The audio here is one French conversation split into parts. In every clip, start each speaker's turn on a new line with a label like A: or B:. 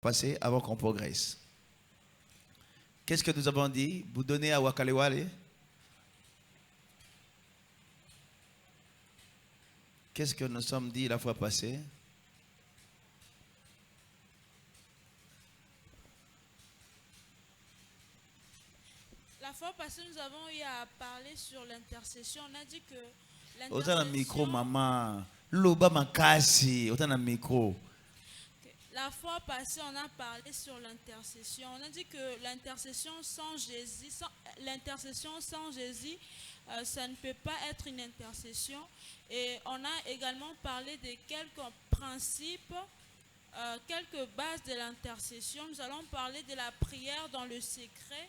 A: passer avant qu'on progresse. Qu'est-ce que nous avons dit? Vous donnez à Wakalewale. Qu'est-ce que nous sommes dit la fois passée?
B: La fois passée, nous avons eu à parler sur l'intercession. On a dit que
A: Autant un micro, maman. Loba makasi. Autant un micro.
B: La fois passée, on a parlé sur l'intercession. On a dit que l'intercession sans Jésus, ça ne peut pas être une intercession. Et on a également parlé de quelques principes, quelques bases de l'intercession. Nous allons parler de la prière dans le secret,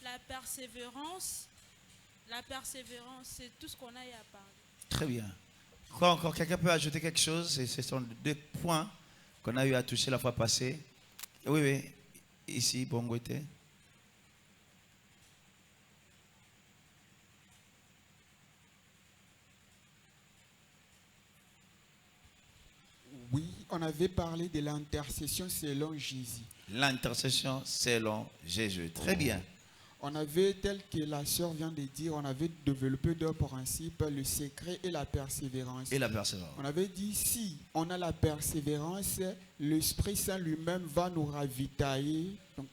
B: la persévérance. La persévérance, c'est tout ce qu'on a eu à parler.
A: Très bien. Quoi encore? Quelqu'un peut ajouter quelque chose? Ce sont deux points qu'on a eu à toucher la fois passée. Oui, oui. Ici, Bongoïté.
C: Oui, on avait parlé de l'intercession selon Jésus.
A: L'intercession selon Jésus. Très bien.
C: On avait, tel que la sœur vient de dire, on avait développé deux principes, le secret et la persévérance.
A: Et la persévérance.
C: On avait dit, si on a la persévérance, l'Esprit Saint lui-même va nous ravitailler, donc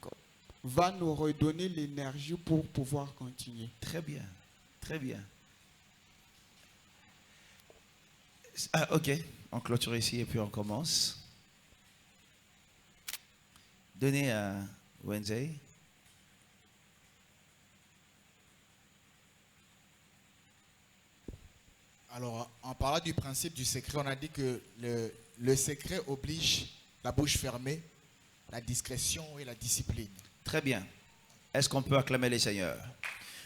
C: va nous redonner l'énergie pour pouvoir continuer.
A: Très bien. Très bien. Ah, ok. On clôture ici et puis on commence. Donnez à Wednesday.
D: Alors, en parlant du principe du secret, on a dit que le secret oblige la bouche fermée, la discrétion et la discipline.
A: Très bien. Est-ce qu'on peut acclamer les seigneurs?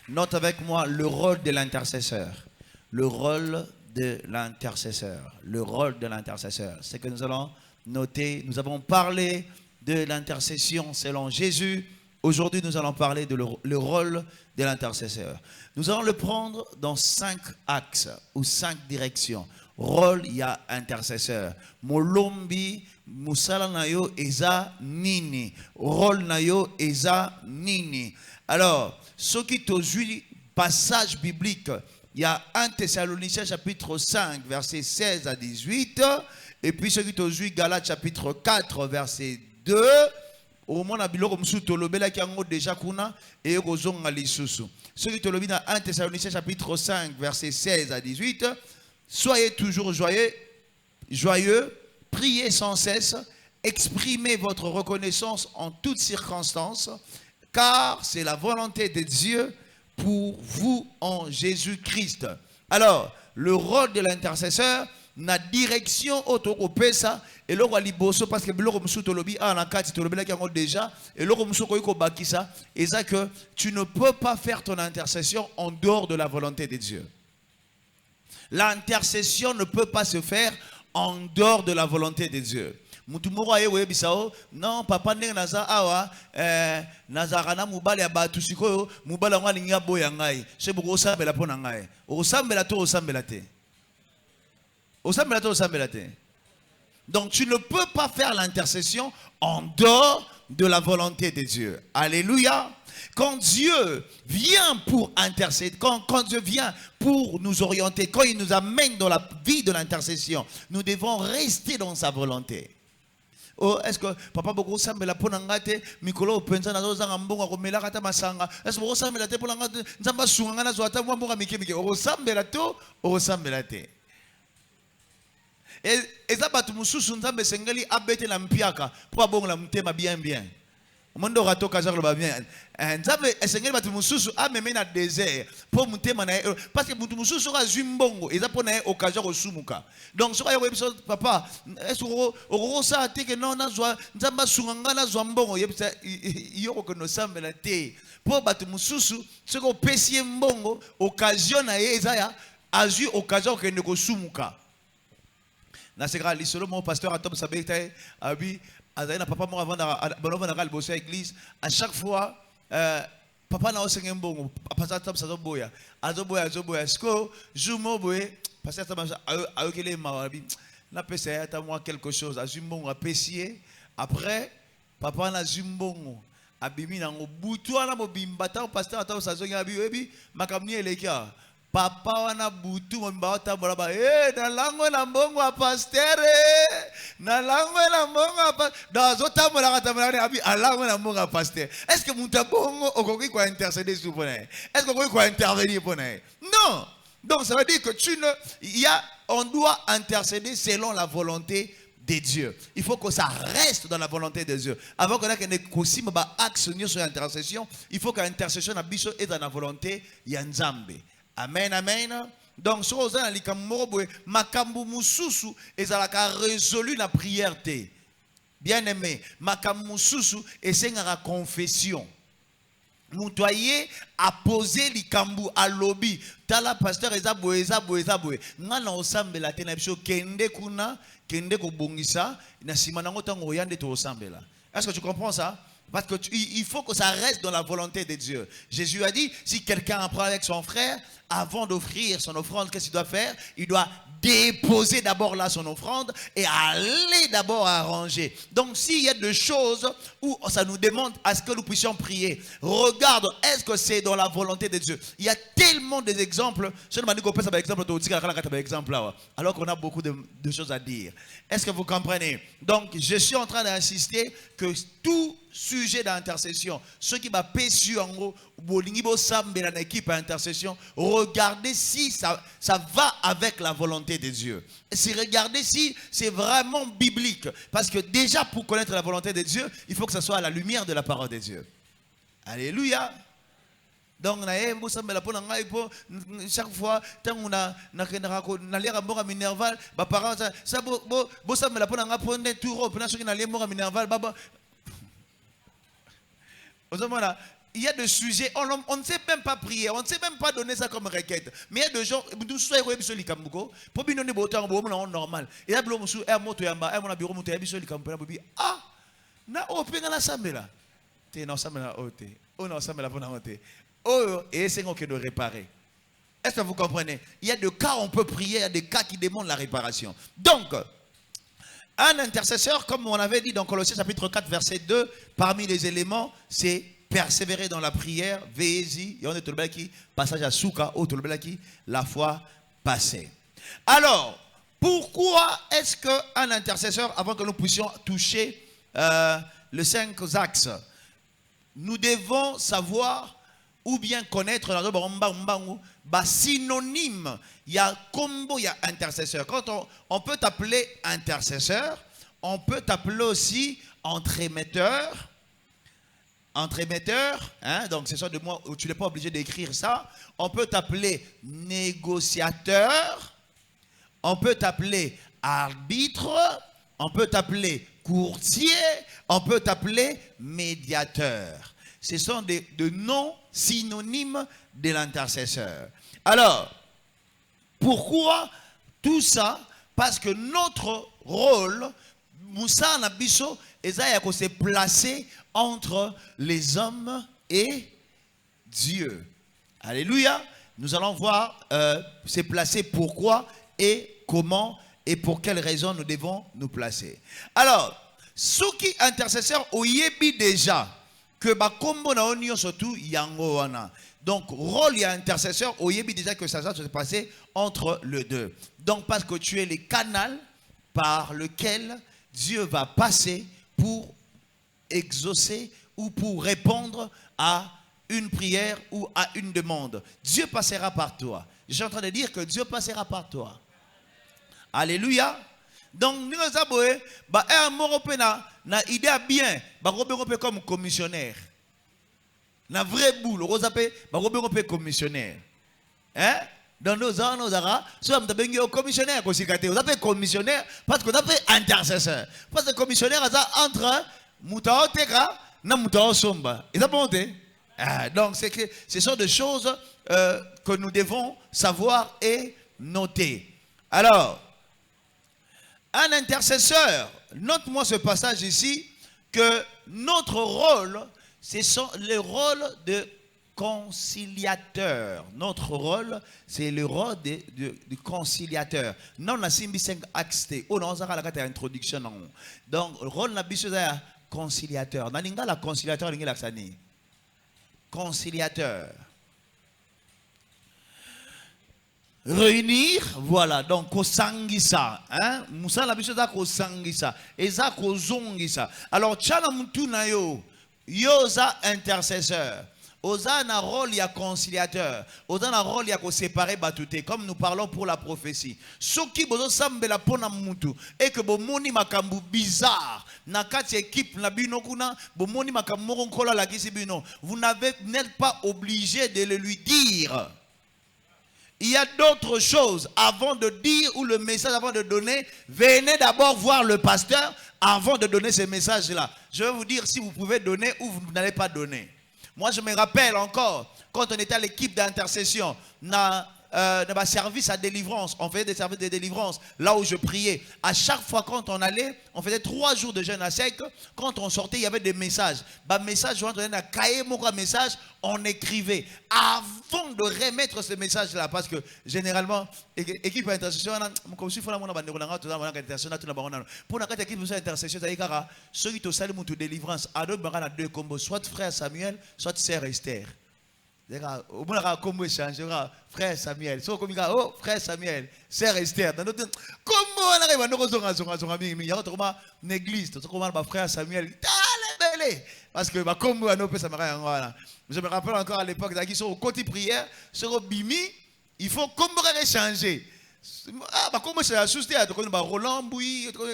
A: Note avec moi le rôle de l'intercesseur. Le rôle de l'intercesseur. Le rôle de l'intercesseur. C'est que nous allons noter. Nous avons parlé de l'intercession selon Jésus. Aujourd'hui, nous allons parler de le rôle de l'intercesseur. Nous allons le prendre dans 5 axes ou 5 directions. Rôle, il y a intercesseur. Molombi, musala nayo eza nini. Rôle nayo eza nini. Alors, ce qui est passage biblique, il y a 1 Thessaloniciens chapitre 5, verset 16 à 18. Et puis ce qui est Galates chapitre 4, verset 2. Au moins, biloko musu tolobela ki yango déjà kuna et kozonga lisusu. Ce qui tolobi dans 1 Thessaloniciens chapitre 5 verset 16 à 18, soyez toujours joyeux, priez sans cesse, exprimez votre reconnaissance en toutes circonstances, car c'est la volonté de Dieu pour vous en Jésus-Christ. Alors, le rôle de l'intercesseur, na direction autoropesa et le roi liboso parce que biloko musu tolobi na kati tolobela ki yango déjà et le musu ko bakisa et ça que tu ne peux pas faire ton intercession en dehors de la volonté de Dieu. L'intercession ne peut pas se faire en dehors de la volonté de Dieu. Mutumoro aye we bisao non papa ndenge naza awa nazarana mubali abatu sikoyo mubala ngali ngabo ya ngai seboko osambela pona ngai osambela to osambela te. Donc tu ne peux pas faire l'intercession en dehors de la volonté de Dieu. Alléluia. Quand Dieu vient pour intercéder, quand Dieu vient pour nous orienter, quand il nous amène dans la vie de l'intercession, nous devons rester dans sa volonté. Oh, est-ce que papa beaucoup sambela ponangate mikolo penza na zanga mbongo komela kata masanga est-ce que sambela te ponangate nzamba sunga na zoata mbongo mikemike o sambela to o sambela te. Et ça bat mususu nzambe sengeli abete la mpiaka pour abongola mutema bien bien. Mondo rato kaza lo ba bien. Nzambe sengeli bat mususu ameme na désert pour mutema na parce que mutu mususu ka zwimbongo eza pona occasion ko sumuka. Donc so ayo episode papa est-ce que ça te que non na zwa nzamba sunganga na zwa mbongo yebisa yoko ko no sambela te. Pour bat mususu ce ko pesie mbongo occasion na eza ya azui occasion ke ne ko sumuka. Mon pasteur Atom Sabete abi azaina papa mo avant na bossa église à chaque fois papa na osenga mbongo pasteur Atom sazoboya azoboya sko jumo boye pasteur Atom ayokele mawabi na pesa ata moi quelque chose azumbongo apesier après papa na zimbongo abimi nango butu wana mobimba ta pasteur ata sazongi abi makamni elekia papa wana butu mobimba ata bolaba na lango na mbongo a pasteur na lango na mbongo a dans zota mola katamana abi alango na mbongo a pasteur. Est-ce que muta bongo okoki ko intercéder sur pona? Est-ce que okoki ko intervenir pona? Non. Donc ça veut dire que on doit intercéder selon la volonté de Dieu. Il faut que ça reste dans la volonté de Dieu. Avant qu'on ait un axe sur l'intercession, il faut que l'intercession est dans la volonté Yanzambe. Amen, amen. Donc, si vous avez makambu mususu ezalaka résolu la prière. Bien aimé, makambu mususu et c'est la confession. Moutoyer a posé likambu à lobby. Tala pasteur ezabwe. Ngana osambela tena biso kende kuna kende ko bongisa na simana ngotango yande to osambela. Est-ce que tu comprends ça? Parce que il faut que ça reste dans la volonté de Dieu. Jésus a dit, si quelqu'un apprend avec son frère, avant d'offrir son offrande, qu'est-ce qu'il doit faire? Il doit déposer d'abord là son offrande et aller d'abord arranger. Donc s'il y a des choses où ça nous demande à ce que nous puissions prier, regarde, est-ce que c'est dans la volonté de Dieu? Il y a tellement d'exemples. Alors qu'on a beaucoup de choses à dire. Est-ce que vous comprenez? Donc je suis en train d'insister que tout sujet d'intercession, ceux qui va pécher en gros, équipe d'intercession, regardez si ça va avec la volonté de Dieu. Et regardez si c'est vraiment biblique. Parce que déjà pour connaître la volonté de Dieu, il faut que ça soit à la lumière de la parole de Dieu. Alléluia. Donc chaque fois tant on a l'air mort à Minerval, parents ça il y a des sujets, on ne sait même pas prier, on ne sait même pas donner ça comme requête. Mais il y a des gens, nous sommes pour bien donner normal. Et là, ah, na open na sambela. Te na sambela ote. On na sambela pour na ote. Oh, et c'est qu'on doit réparer. Est-ce que vous comprenez? Il y a des cas où on peut prier, il y a des cas qui demandent la réparation. Donc, un intercesseur, comme on avait dit dans Colossiens chapitre 4, verset 2, parmi les éléments, c'est persévérer dans la prière, veillez-y, et on est tout le qui passage à Souka, au tout le qui la foi passée. Alors, pourquoi est-ce qu'un intercesseur, avant que nous puissions toucher les 5 axes, nous devons savoir ou bien connaître la synonyme, il y a combo, il y a intercesseur. Quand on peut t'appeler intercesseur, on peut t'appeler aussi entremetteur, hein, donc c'est ça de moi, tu n'es pas obligé d'écrire ça. On peut t'appeler négociateur, on peut t'appeler arbitre, on peut t'appeler courtier, on peut t'appeler médiateur. Ce sont des noms synonymes de l'intercesseur. Alors, pourquoi tout ça? Parce que notre rôle, Moussa Nabiso, Esaïa, s'est placé entre les hommes et Dieu. Alléluia. Nous allons voir s'est placé pourquoi et comment et pour quelles raisons nous devons nous placer. Alors, ceux qui intercesseurs au yebi déjà que bakombo na onio surtout yango wana. Donc rôle et intercesseur au yebi déjà que ça va se passer entre les deux. Donc parce que tu es le canal par lequel Dieu va passer pour exaucer ou pour répondre à une prière ou à une demande. Dieu passera par toi. Je suis en train de dire que Dieu passera par toi. Alléluia. Donc nous avons na idée bien comme commissionnaire. Na vrai boule, on appelle commissionnaire. Hein? Dans nos ans, nous avons commissionnaire. On appelle commissionnaire parce qu'on appelle intercesseur. Parce que commissionnaire entre Moutao Teka et Moutao Somba. Et donc ce sont des choses que nous devons savoir et noter. Alors, un intercesseur, note-moi ce passage ici, que notre rôle, c'est le rôle de conciliateur. Notre rôle, c'est le rôle de conciliateur. Non, on a 5 axes. On a une introduction. Donc, le rôle de conciliateur. Dans la conciliateur, conciliateur. Réunir, voilà, donc kosangisa, hein, Moussa la biso da kosangisa, eza kozongisa. Alors tchana mutu na yo, yoza intercesseur. Oza na rôle ya conciliateur, oza na rôle ya ko séparer batute, comme nous parlons pour la prophétie. Soki bozo sambela pona mutu et que bomoni makambu bizarre na kati équipe na bino kuna, bomoni makambu moko nkola la kisi bino, vous n'êtes pas obligé de le lui dire. Il y a d'autres choses avant de dire ou le message avant de donner. Venez d'abord voir le pasteur avant de donner ce message-là. Je vais vous dire si vous pouvez donner ou vous n'allez pas donner. Moi, je me rappelle encore, quand on était à l'équipe d'intercession, dans ma service à délivrance, on faisait des services de délivrance, là où je priais. À chaque fois quand on allait, on faisait 3 jours de jeûne à sec. Quand on sortait, il y avait des messages. Message, on écrivait. Avant de remettre ce message-là, parce que généralement, équipe d'intercession, pour la équipe d'intercession, ceux qui ont salué mon délivrance, à deux combos, soit frère Samuel, soit sœur Esther. Frère Samuel, oh frère Samuel, sœur Esther. Comment on arrive à nous église, frère Samuel, parce que je me rappelle encore à l'époque, qui sont au côté prière, sur le bimi, il faut changer. Ah, comment c'est ajusté à Roland Bouy, comment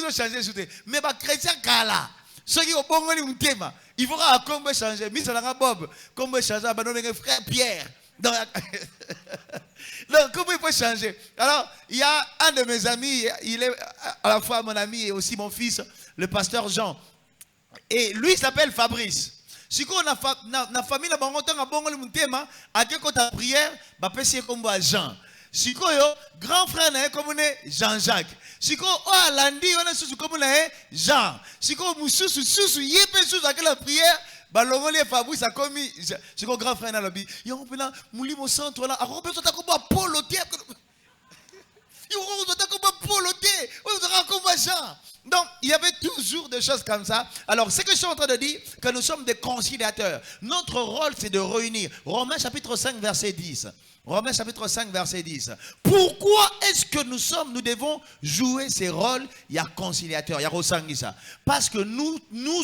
A: changer, mais chrétien Kala. Ceux qui ont bon thème, il faudra comment changer. Misala Bob, comment changer, frère Pierre. Donc, comment il faut changer? Alors, il y a un de mes amis, il est à la fois mon ami et aussi mon fils, le pasteur Jean. Et lui, il s'appelle Fabrice. Si on a la famille, on a bon thème, à quel côté la prière, on peut essayer comme Jean. Si grand frère n'est comme Jean-Jacques. Si on lundi on a comme Jean. Si on sous yépe sous la prière, balongoli Fabrice a commis. Si grand frère n'a lobby, il y a un peu là mouli mon centre là. Alors on peut s'attaquer comme Paul au terre. Il on s'attaquer comme Paul au terre. On sera comme Jean. Donc, il y avait toujours des choses comme ça. Alors, ce que je suis en train de dire, que nous sommes des conciliateurs. Notre rôle, c'est de réunir. Romains chapitre 5, verset 10. Romains chapitre 5, verset 10. Pourquoi est-ce que nous devons jouer ces rôles? Il y a conciliateur, il y a Rosangisa. Parce que nous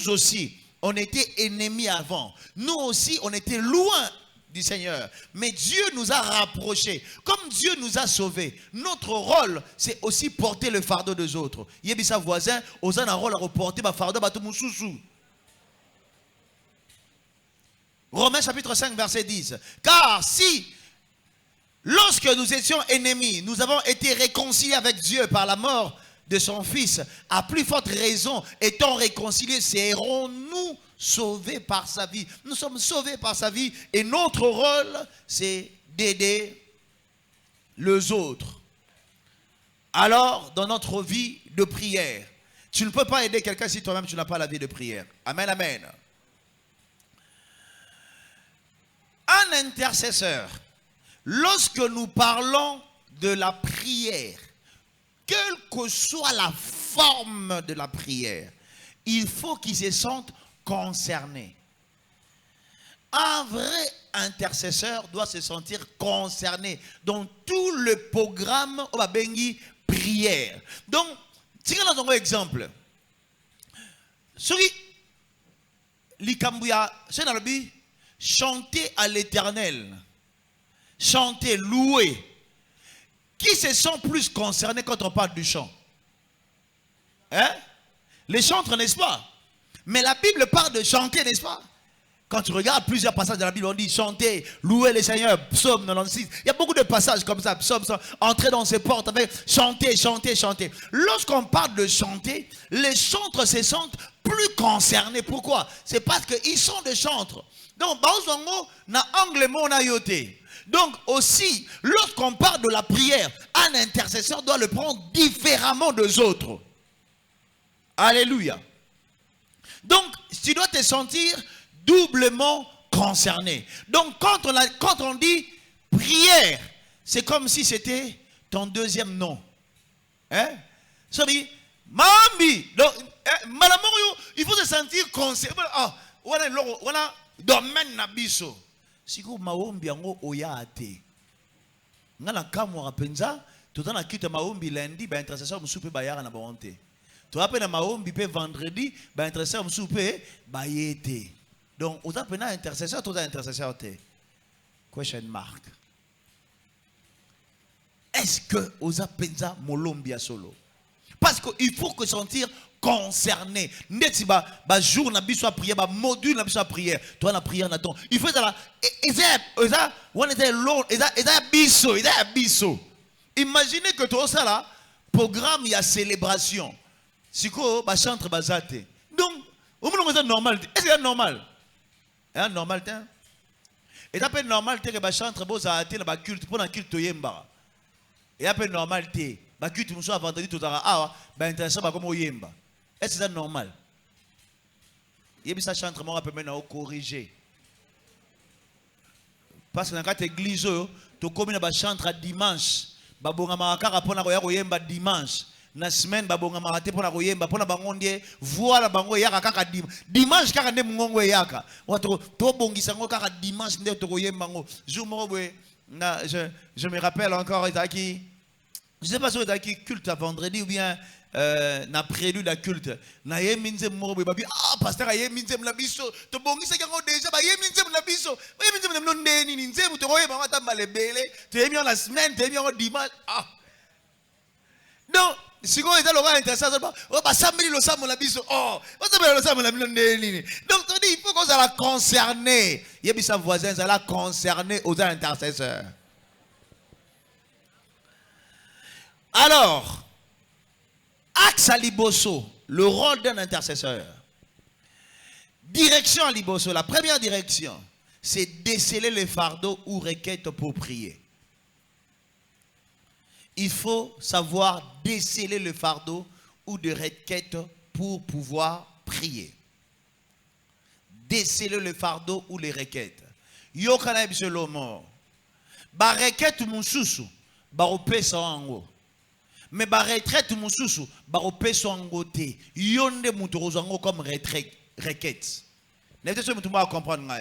A: aussi, on était ennemis avant. Nous aussi, on était loin du Seigneur. Mais Dieu nous a rapprochés. Comme Dieu nous a sauvés, notre rôle, c'est aussi porter le fardeau des autres. Yebisa voisin, osa un rôle à reporter ma fardeau à tout mon sous. Romains chapitre 5, verset 10. Car si, lorsque nous étions ennemis, nous avons été réconciliés avec Dieu par la mort de son Fils, à plus forte raison, étant réconciliés, serons-nous sauvés par sa vie. Nous sommes sauvés par sa vie et notre rôle, c'est d'aider les autres. Alors, dans notre vie de prière, tu ne peux pas aider quelqu'un si toi-même tu n'as pas la vie de prière. Amen, amen. Un intercesseur, lorsque nous parlons de la prière, quelle que soit la forme de la prière, il faut qu'il se sente concerné. Un vrai intercesseur doit se sentir concerné dans tout le programme au Babengi prière. Donc, si on a un exemple, celui Likambouya, c'est dans le but, chanter à l'Éternel, chanter, louer. Qui se sent plus concernés quand on parle du chant? Hein? Les chantres, n'est-ce pas? Mais la Bible parle de chanter, n'est-ce pas? Quand tu regardes plusieurs passages de la Bible, on dit chanter, louer le Seigneur, psaume 96. Il y a beaucoup de passages comme ça, psaume, entrer dans ses portes avec chanter, chanter, chanter. Lorsqu'on parle de chanter, les chantres se sentent plus concernés. Pourquoi? C'est parce qu'ils sont des chantres. Donc, donc aussi, lorsqu'on parle de la prière, un intercesseur doit le prendre différemment des autres. Alléluia. Donc, tu dois te sentir doublement concerné. Donc, quand on dit prière, c'est comme si c'était ton deuxième nom. Hein? Ça veut dire, Mambi. Donc, il faut se sentir concerné. Voilà, domaine na biso. Si vous maombi yango oya ate. Ngala kamwa penza, tout en akite maombi lundi, ba intercesseur musupe ba yara na bonté. Tu appelles na maombi pe vendredi, ba intercesseur musupe ba yete. Donc, on appelle un intercesseur, tout un intercesseur te. Question mark. Est-ce que vous appelez ça molombia solo? Parce qu'il faut que sentir concerné. Neti ba jour na biso prière, ba module na biso prière. Toi na prière na ton. Il faut ça. Imaginez que toi ça là programme il y a célébration. Si quoi ba chantre bazate. Donc, au moins c'est normal. Est-ce que c'est normal? C'est normal t'es. Et ça peut être normal t'es que ba chantre bazate na ba culte pour un culte yemba. Et après normalité, bah culte nous soit vendredi tout à l'heure, bah intéressant bah comme oyemba. Est-ce que c'est normal? Il y a ça chantre moi peut maintenant corriger. Parce que dans cette église, tu commis bah chantre dimanche, bah bonga makara pour na oyemba dimanche. Na semaine bah bonga makate pour na oyemba pour na bangondie voilà bango yaka kaka dimanche kaka ne mungongo yaka. Wato to bongisa ngo kaka dimanche nde to oyemba ngo. Jour mo je me rappelle encore, je ne sais pas si c'est qui culte à vendredi ou bien na prélude à culte. Na yeminze moro babi pasteur yeminze mlabiso to bongisa kango déjà ba yeminze mlabiso ba yeminze mlondeni ni nzemu to roye ba malebele to yemi la semaine to yemi en dimanche donc si vous êtes là intéressant ba samedi lo samu la biso ba samedi lo samu la mlondeni donc tu dis il faut qu'on soit concerné yebi sa voisin ça la concerné aux intercesseurs. Alors, axe à Liboso, le rôle d'un intercesseur. Direction à Liboso, la première direction, c'est déceler les fardeaux ou requêtes pour prier. Il faut savoir déceler le fardeau ou de requêtes pour pouvoir prier. Déceler le fardeau ou les requêtes. Yokana bisolomo. Ba requête mususu, ba opesa wango. Mais ba retraite mususu ba opeso ngote yonde mutu kozango comme requête. N'était-ce que tu vas comprendre?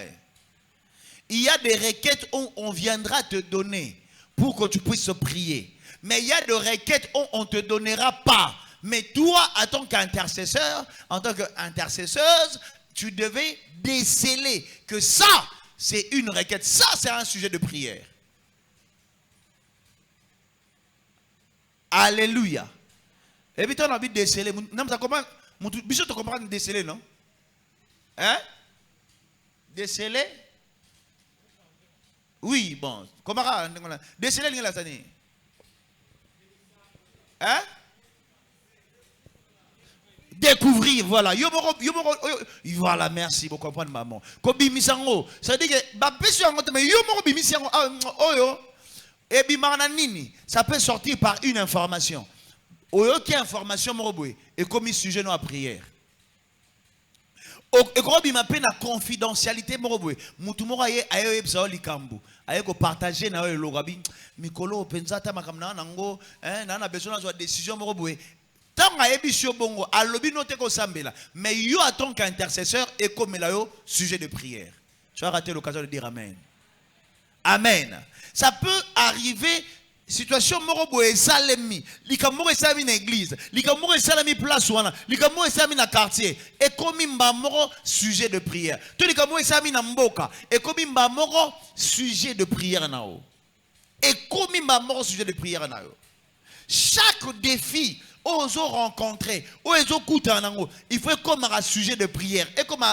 A: Il y a des requêtes où on viendra te donner pour que tu puisses prier. Mais il y a des requêtes où on ne te donnera pas. Mais toi, en tant qu'intercesseur, en tant qu'intercesseuse, tu devais déceler que ça, c'est une requête. Ça, c'est un sujet de prière. Alléluia. Et puis, tu as envie de déceler. Tu comprends déceler, non? Hein? Déceler? Oui, bon. Comment déceler, l'ingénieur Lassani? Hein? Découvrir, voilà. Voilà, merci pour comprendre, maman. Kobimisango. Ça veut dire que, et bimarnanini, ça peut sortir par une information. Quelle information et comme sujet à prière. Et comme il m'appelle la confidentialité mutumora ye ayo ebsa likambu ayeko partager na yo logabi mikolo penza ta makamna nango na besoin de décision tant ayebi bongo alobi note ko sambela mais yo en tant qu'intercesseur et comme la yo sujet de prière. Tu as raté l'occasion de dire amen. Amen. Ça peut arriver, situation morobo et salemi, likamoro et salami na église, likamoro et salami place wana, likamoro et salami na quartier, et comme mbamoro sujet de prière. Tout likamoro et salami na mboka, et comme mbamoro sujet de prière na o. Et comme mbamoro sujet de prière na o. Chaque défi, oso rencontrer, oso kuta nango, il faut comme un sujet de prière. Et comme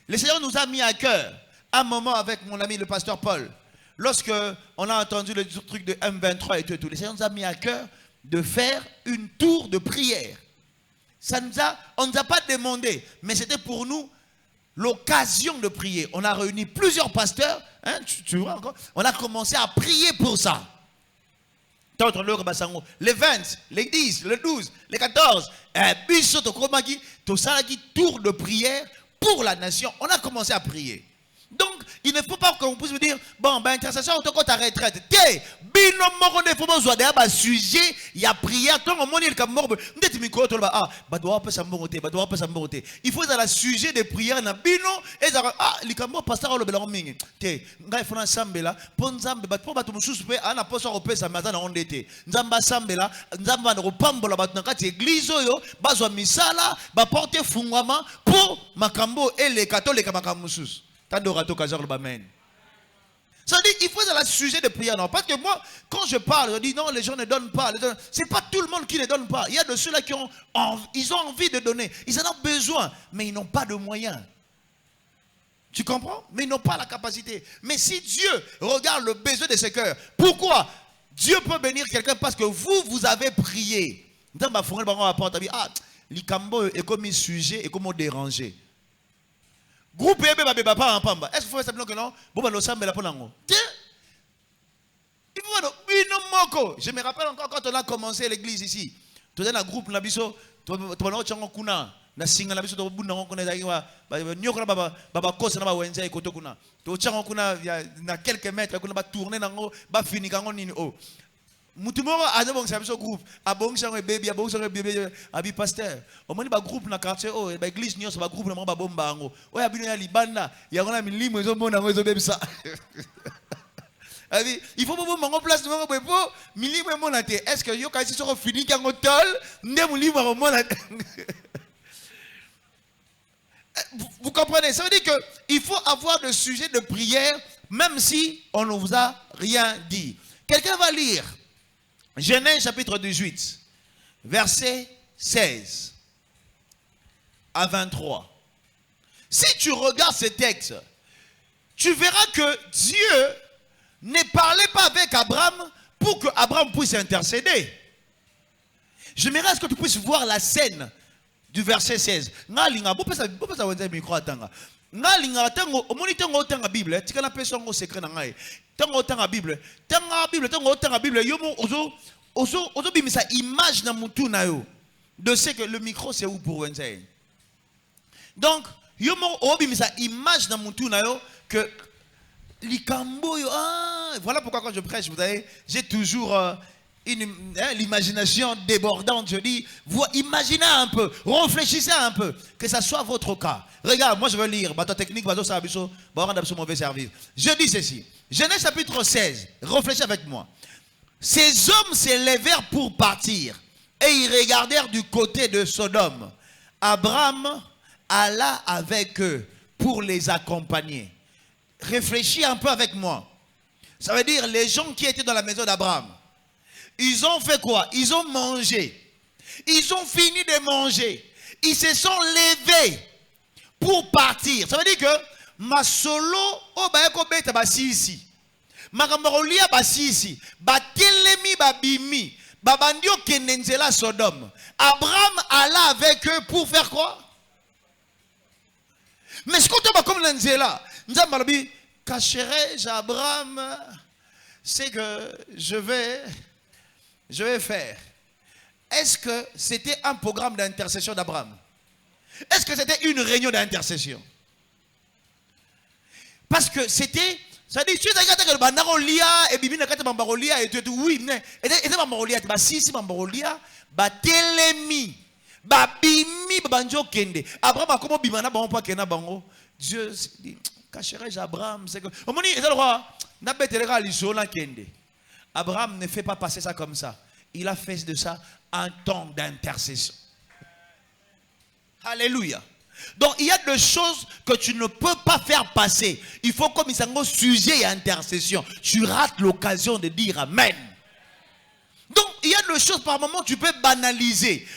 A: le Seigneur nous a mis à cœur un moment avec mon ami le pasteur Paul. Lorsque on a entendu le truc de M23 et tout, le Seigneur nous a mis à cœur de faire une tour de prière. On ne nous a pas demandé, mais c'était pour nous l'occasion de prier. On a réuni plusieurs pasteurs, hein, tu vois encore, on a commencé à prier pour ça. Les 20, les 10, les 12, les 14, tour de prière pour la nation. On a commencé à prier. Donc, il ne faut pas qu'on puisse me dire, bon, ben, intercession, on te ta retraite. Té, bino moko ne faut pas jouer derrière sujet, il y a prière, tout le monde est comme mort. Ndeti miko to ba ah, ba doit pas s'emboroter, ba doit pas s'emboroter. Il faut dans la sujet de prière na bino et ça ah, likambo pasteur le bela mingi. Té, ngai fona sambela, pon zambe ba to ba to mususu pe ana poso ko pesa maza na ondete. Nzamba sambela, nzamba na ko pambola ba na kati église oyo, bazwa misala, ba porter fungwama pour makambo et les catholiques makambo mususu. Tandorato kazar le bamen. Ça dit, il faut dans le sujet de prière. Non, parce que moi, quand je parle, je dis non, les gens ne donnent pas. Ce n'est pas tout le monde qui ne donne pas. Il y a de ceux-là qui ont envie de donner. Ils en ont besoin, mais ils n'ont pas de moyens. Tu comprends? Mais ils n'ont pas la capacité. Mais si Dieu regarde le besoin de ce cœurs, pourquoi Dieu peut bénir quelqu'un? Parce que vous avez prié. Ah, l'ikambo est comme sujet et comme dérangé. Groupe est-ce qu'il faut faire que non? Je me rappelle encore quand on a commencé l'église ici. Tu as un groupe na biso, tu as kuna na singa na biso to bunda kuna zakiwa nyoko na baba kosa na ba wenza ikoto kuna. To changa kuna na quelques mètres kuna ba tourner nango ba fini kango nini oh. Mutumoro azabong sa biso groupe abongisa ngo baby abongisa ngo bébé abi pasteur omoni ba groupe na quartier oh ba église nyonso ba groupe na ba bomba ngo oya bino ya libanda ya ngona milimo ezo mona ngo ezo bebisa abi il faut bomba ngo place ngo bebo milimo mona te est-ce que yo kasi soko fini kango tol nde mulimo ngo mona. Vous comprenez? Ça veut dire que il faut avoir des sujets de prière même si on ne vous a rien dit. Quelqu'un va lire Genèse chapitre 18, verset 16 à 23. Si tu regardes ce texte, tu verras que Dieu ne parlait pas avec Abraham pour que Abraham puisse intercéder. J'aimerais ce que tu puisses voir la scène du verset 16. Bible, image na mutu na yo de ce que le micro c'est où pour Wednesday. Donc yomo obimisa image na mutu na yo que likambo yo voilà pourquoi quand je prêche vous savez j'ai toujours l'imagination débordante. Je dis imaginez un peu, réfléchissez un peu, que ça soit votre cas. Regarde, moi je veux lire bateau technique bateau sabiso mauvais service. Je dis ceci, Genèse chapitre 16, réfléchissez avec moi. Ces hommes s'élevèrent pour partir et ils regardèrent du côté de Sodome. Abraham alla avec eux pour les accompagner. Réfléchis un peu avec moi. Ça veut dire les gens qui étaient dans la maison d'Abraham, ils ont fait quoi? Ils ont mangé. Ils ont fini de manger. Ils se sont levés pour partir. Ça veut dire que ma solo o ba eko beta ba sisi. Makambarolia ba sisi. Ba telemi ba bimi. Ba bandio kenenzela Sodome. Abraham alla avec eux pour faire quoi? Mais ce qu'on te va comme nenzela. Nzambalabi cacherai-je Abraham? C'est que je vais faire. Est-ce que c'était un programme d'intercession d'Abraham? Est-ce que c'était une réunion d'intercession? Parce que c'était, ça dit, tu as dit que le banarolia et bibina kata bambarolia et tout oui, mais et bambarolia, bah si bambarolia, bah telemi, bah bimi banjo kende. Abraham a comment bimana bango pas kena bango. Dieu dit, cacherai-je Abraham? C'est que, au moni, et le roi, n'a pas été réalisé sur la kende. Abraham ne fait pas passer ça comme ça. Il a fait de ça un temps d'intercession. Alléluia. Donc il y a des choses que tu ne peux pas faire passer. Il faut comme il s'en va sujet et intercession. Tu rates l'occasion de dire Amen. Donc il y a des choses par moment tu peux banaliser.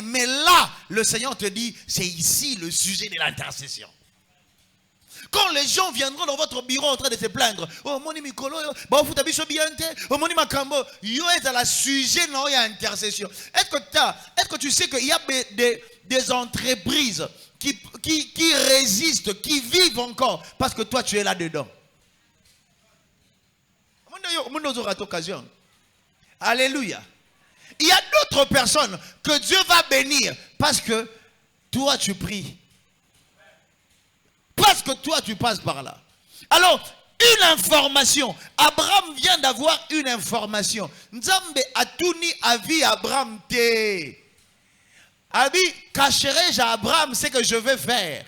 A: Mais là, le Seigneur te dit, c'est ici le sujet de l'intercession. Quand les gens viendront dans votre bureau en train de se plaindre, oh mon Mikolo, oh mon Makambo, yo est à la sujet non il y a intercession. Est-ce que tu sais qu'il y a des entreprises qui résistent, qui vivent encore parce que toi tu es là dedans. Alléluia. Il y a d'autres personnes que Dieu va bénir parce que toi tu pries. Parce que toi tu passes par là. Alors, une information. Abraham vient d'avoir une information. Nzambe atuni avi Abraham te. Abi, cacherai-je à Abraham ce que je vais faire?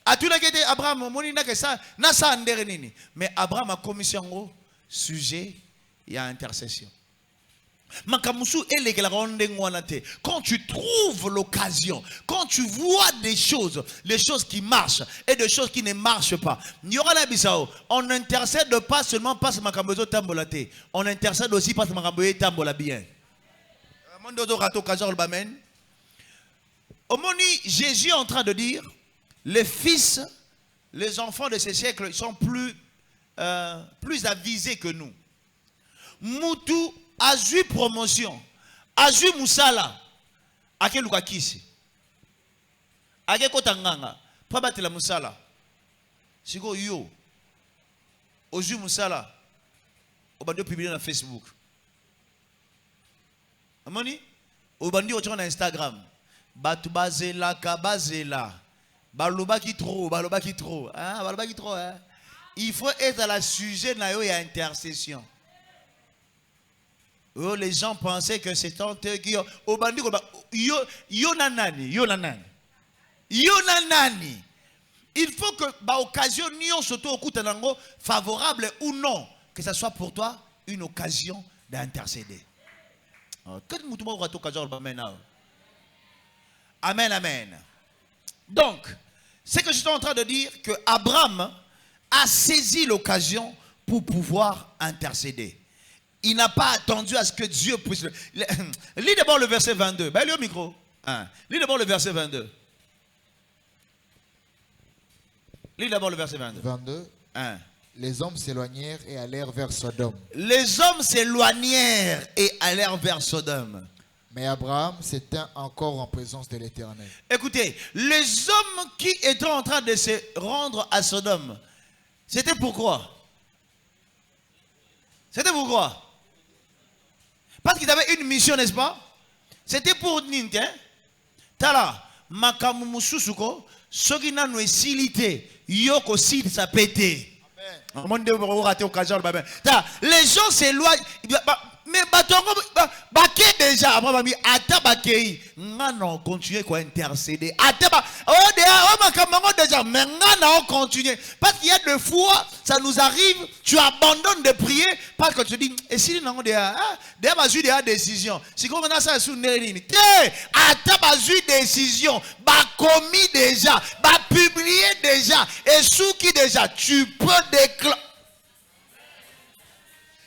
A: Atuna kete Abraham, monina que ça, na sa andere nini. Mais Abraham a commission au sujet, il y a intercession. Quand tu trouves l'occasion, quand tu vois des choses qui marchent et des choses qui ne marchent pas, on intercède pas seulement parce que on intercède aussi parce que tambola bien. Jésus est en train de dire, les fils, les enfants de ce siècle sont plus avisés que nous. Moutou Azui promotion, azui musala, ake luka kisi, ake kotanganga, pa batela musala, siko yo, ozui musala, obandi publier na Facebook, amoni, obandi otron na Instagram, batu bazela ka bazela, baloba ki trop, hein, baloba ki trop, hein. Il faut être à la sujet na yo ya intercession. Oh, les gens pensaient que c'est tant qui Yonanani. Il faut que l'occasion favorable ou non, que ce soit pour toi une occasion d'intercéder. Amen, amen. Donc, c'est que je suis en train de dire que Abraham a saisi l'occasion pour pouvoir intercéder. Il n'a pas attendu à ce que Dieu puisse... Lis d'abord le verset 22. Lis au micro. Lis d'abord le verset 22. Lis d'abord le verset 22.
D: 22. Les hommes s'éloignèrent et allèrent vers Sodome.
A: Les hommes s'éloignèrent et allèrent vers Sodome.
D: Mais Abraham s'était encore en présence de l'Éternel.
A: Écoutez, les hommes qui étaient en train de se rendre à Sodome, c'était pourquoi? C'était pourquoi? Parce qu'ils avaient une mission, n'est-ce pas? C'était pour Ninte. Tala, makamu mususuko, sogina no esilite, yoko sid sa pété. Les gens s'éloignent. Mais baké déjà, après mami ata baké, ngana continuer quoi intercéder. Ata déjà, mais ngana continuer. Parce qu'il y a des fois, ça nous arrive, tu abandonnes de prier parce que tu dis, et si nous avons des décision, si on a ça sous nérini, ata bazu décision, commis déjà, publié déjà, et sous qui déjà, tu peux déclarer.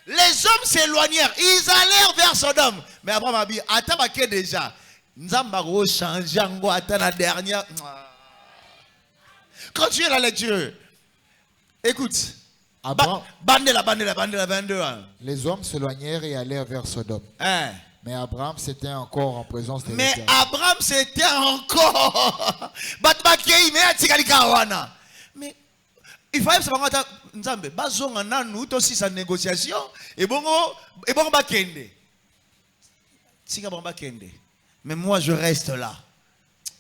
A: Les hommes s'éloignèrent, ils allèrent vers Sodome. Mais Abraham a dit, attends, déjà. Nzambaro change, attends la dernière. Continue la lecture. Écoute. Bande la 22.
D: Les hommes s'éloignèrent et allèrent vers Sodome. Mais Abraham s'était encore en présence de l'Éternel.
A: Mais Abraham s'était encore. Mais il fallait savoir Nzambe bazonga nanu aussi sa négociation et bon bakende. Sika bon bakende. Mais moi je reste là.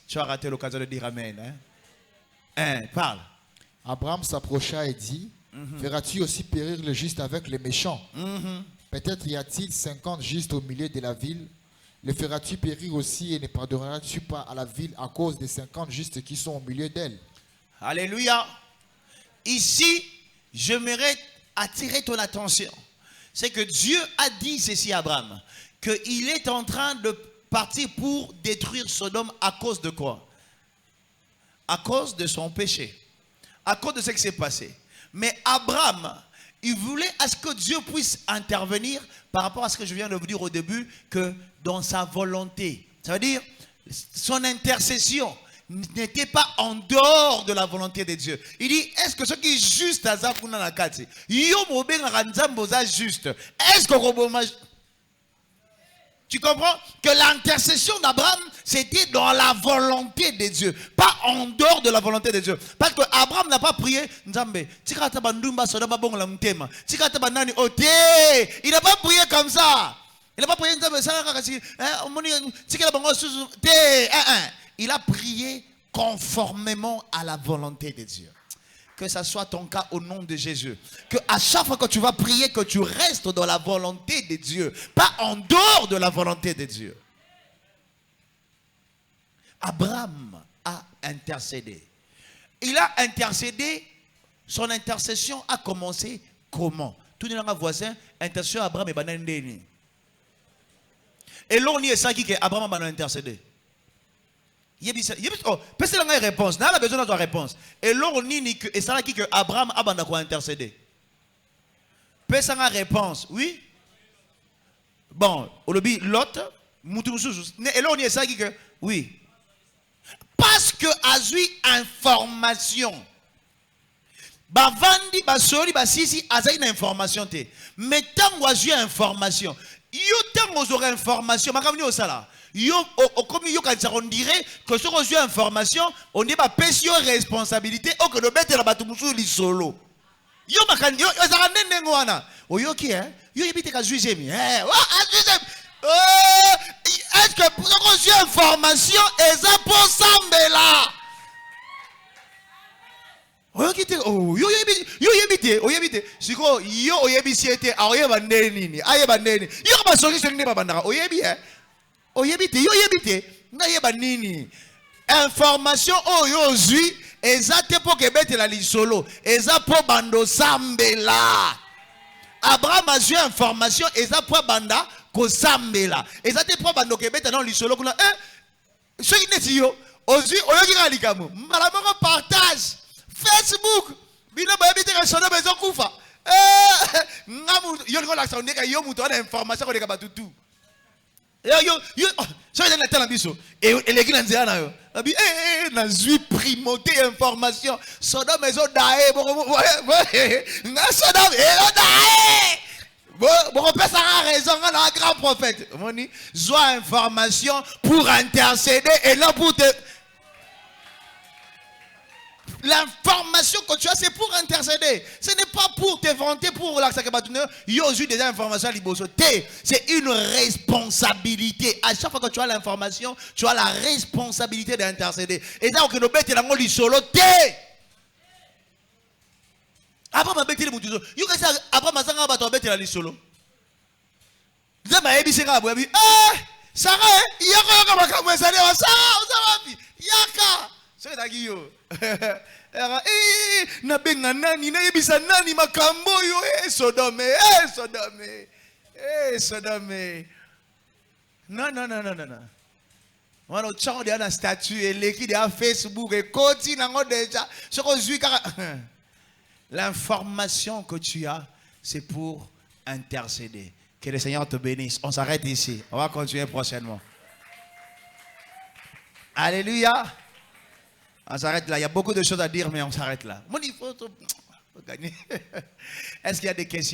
A: Tu as raté l'occasion de dire amen, hein? Parle.
D: Abraham s'approcha et dit, verras-tu aussi périr le juste avec les méchants? Peut-être y a-t-il 50 justes au milieu de la ville. Le feras-tu périr aussi et ne pardonneras-tu pas à la ville à cause des 50 justes qui sont au milieu d'elle?
A: Alléluia. Ici, j'aimerais attirer ton attention. C'est que Dieu a dit ceci à Abraham, qu'il est en train de partir pour détruire Sodome à cause de quoi? À cause de son péché. À cause de ce qui s'est passé. Mais Abraham, il voulait à ce que Dieu puisse intervenir par rapport à ce que je viens de vous dire au début, que dans sa volonté. Ça veut dire, son intercession n'était pas en dehors de la volonté de Dieu. Il dit, est-ce que ce qui est juste à Zafuna la Kati, juste, est-ce que tu comprends que l'intercession d'Abraham, c'était dans la volonté de Dieu, pas en dehors de la volonté de Dieu. Parce que Abraham n'a pas prié, il n'a pas prié comme ça. Il n'a pas prié. Il a prié conformément à la volonté de Dieu. Que ce soit ton cas au nom de Jésus. Que à chaque fois que tu vas prier, que tu restes dans la volonté de Dieu. Pas en dehors de la volonté de Dieu. Abraham a intercédé. Il a intercédé. Son intercession a commencé comment? Tout le monde voisin, intercession Abraham et Banandeni. Et l'on y est ça qui Abraham a intercédé. Personne n'a réponse. N'a pas besoin de ta réponse. Et l'on y est ça qui Abraham a intercédé. Personne n'a réponse. Oui. Bon, au lobby l'autre, et l'on y est ça qui oui. Parce que a eu information. Bavandi basoli basisi aza une information te. Mais tant que j'ai information, yo tant que j'aurai information, makamni au sala. Yo comme yo quand on dirait que ce que j'ai information, on n'est pas pêche responsabilité au que de mettre la batumusu li solo. Yo makan yo za nene ngwana. Oyo ki yo yebite ka juger mi. Est-ce que pour que j'ai information eza pour sambela? Oh, yo yebite siko yo oyebisiete aoyeba neni ayeba neni yo ba solution ne babandaka oyebite yo yebite na yeba nini information oyo zui ezate po kebete la lisolo eza po bando sambela. Abraham a eu information eza po banda ko sambela ezate po bando kebete na lisolo kuna ce qui n'est yo ozui oyoki kalikamu malamoko partage Facebook, bino ba ebite ka sono bezo kufa. Ngamu yo ko la sonde ka yo muto na information ko de ka batutu. Yo so ina tala biso et les gina nzela na yo. Abi na zui primauté information. Sono bezo dae nga sono bezo dae. Bon pesa a raison na grand prophète. Moni zoa information pour intercéder et non pour te. L'information que tu as, c'est pour intercéder. Ce n'est pas pour te vanter, pour la sacabatune. Yo, j'ai des informations à l'ibosauté. C'est une responsabilité. À chaque fois que tu as l'information, tu as la responsabilité d'intercéder. Et donc, le bête est dans le solo. Après, ma bête est dans le solo. Yo, après, ma sanga bato bête est dans le solo. Là, ma ebi sanga abouabi. Sarah, yaka yaka makamwe sane wa Sarah, yaka. C'est ça qui yo. Na benga nani na yebisa nani makambo yo Sodome Sodome. Non. Wana tchao de na statut et l'équipe de Facebook et koti nango déjà. Ce que je l'information que tu as, c'est pour intercéder. Que le Seigneur te bénisse. On s'arrête ici. On va continuer prochainement. Alléluia. On s'arrête là. Il y a beaucoup de choses à dire, mais on s'arrête là. Il faut gagner. Est-ce qu'il y a des questions?